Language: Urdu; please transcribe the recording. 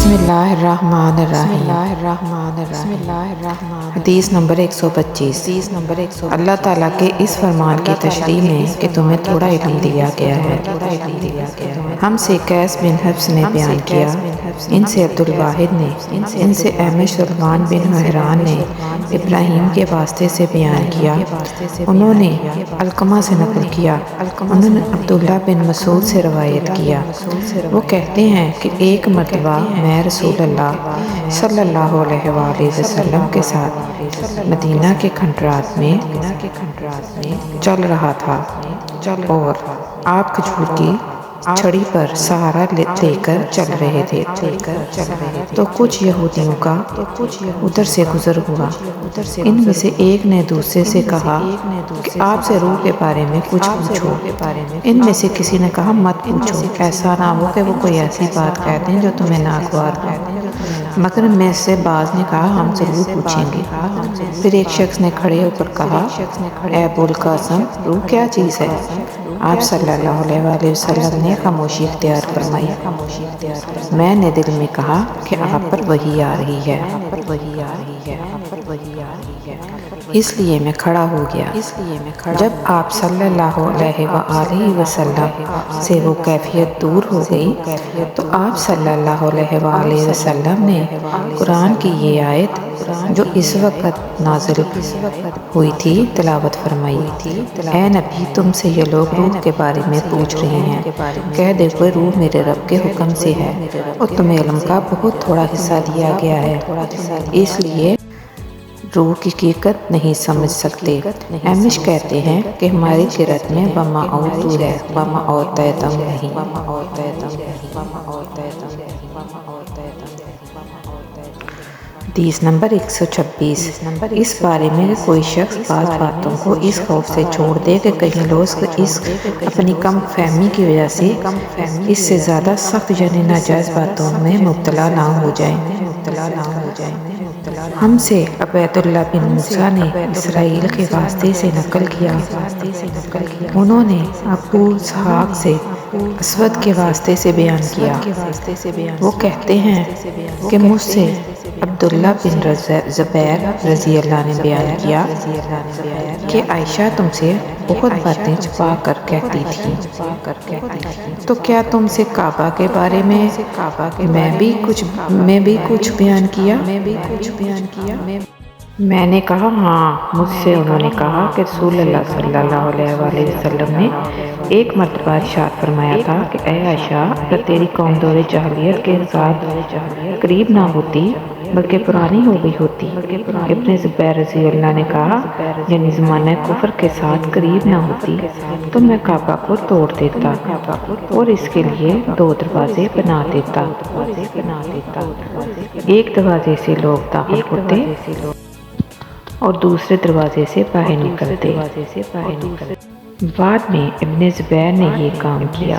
بسم اللہ الرحمن الرحیم۔ حدیث نمبر 125۔ اللہ تعالیٰ کے اس فرمان کی تشریح میں کہ تمہیں تھوڑا علم دیا گیا ہے۔ ہم سے قیس بن حفص نے بیان کیا، ان سے عبد الواحد نے، ان سے اعمش سلمان بن مہران نے ابراہیم کے واسطے سے بیان کیا، انہوں نے علقمہ سے نقل کیا، انہوں نے عبداللہ بن مسعود سے روایت کیا، وہ کہتے ہیں کہ ایک مرتبہ میں رسول اللہ صلی اللہ علیہ وآلہ وسلم کے ساتھ مدینہ کے کھنڈرات میں چل رہا تھا اور آپ کھجور کی چھڑی پر سہارا لے کر چل رہے تھے تو کچھ یہودیوں کا ادھر سے گزر ہوا۔ ان میں سے ایک نے دوسرے سے کہا کہ آپ سے روح کے بارے میں کچھ پوچھو۔ ان میں سے کسی نے کہا مت پوچھو، ایسا نہ ہو کہ وہ کوئی ایسی بات کہہ دیں جو تمہیں ناگوار ہو۔ مگر میں سے بعض نے کہا ہم ضرور پوچھیں گے۔ پھر ایک شخص نے کھڑے ہو کر کہا اے ابو القاسم، روح کیا چیز ہے؟ آپ صلی اللہ علیہ وآلہ وسلم نے خاموشی اختیار فرمائی۔ میں نے دل میں کہا کہ آپ پر وحی آ رہی ہے، اس لیے میں کھڑا ہو گیا۔ جب آپ صلی اللہ علیہ وآلہ وسلم سے وہ کیفیت دور ہو گئی تو آپ صلی اللہ علیہ وآلہ وسلم نے قرآن کی یہ آیت جو اس وقت نازل ہوئی تھی تلاوت فرمائی۔ اے نبی، تم سے یہ لوگ روح کے بارے میں پوچھ رہے ہیں، کہہ دے کہ روح میرے رب کے حکم سے ہے اور تمہیں علم کا بہت تھوڑا حصہ دیا گیا ہے، اس لیے روح کی حقیقت نہیں سمجھ سکتے۔ اعمش کہتے ہیں کہ ہماری قرأت میں وما اوتو ہے، وما اوتیتم نہیں۔ حدیث نمبر 126۔ اس بارے میں کوئی شخص بعض باتوں کو اس خوف سے چھوڑ دے کہ کہیں لوگ اس اپنی کم فہمی کی وجہ سے اس سے زیادہ سخت یعنی ناجائز باتوں میں مبتلا نہ ہو جائیں۔ ہم سے عبید اللہ بن موسیٰ نے اسرائیل کے واسطے سے نقل کیا، انہوں نے ابو اسحاق سے اسود کے واسطے سے بیان کیا، وہ کہتے ہیں کہ مجھ سے عبداللہ بن زبیر رضی اللہ نے بیان کیا کہ عائشہ تم سے بہت باتیں چھپا کر کہتی تھی، تو کیا تم سے کعبہ کے بارے میں میں بھی کچھ بیان کیا؟ میں نے کہا ہاں۔ مجھ سے انہوں نے کہا کہ رسول اللہ صلی اللہ علیہ وآلہ وسلم نے ایک مرتبہ ارشاد فرمایا تھا کہ اے عائشہ، اگر تیری قوم دور جاہلیت کے ساتھ قریب نہ ہوتی بلکہ پرانی ہو گئی ہوتی۔ ابن زبیر رضی اللہ نے کہا یعنی زمانہ کفر کے ساتھ قریب نہ ہوتی تو میں کعبہ کو توڑ دیتا اور اس کے لیے 2 دروازے بنا دیتا، ایک دروازے سے لوگ داخل ہوتے اور دوسرے دروازے سے باہر نکلتے۔ بعد میں ابن زبیر نے یہ کام کیا۔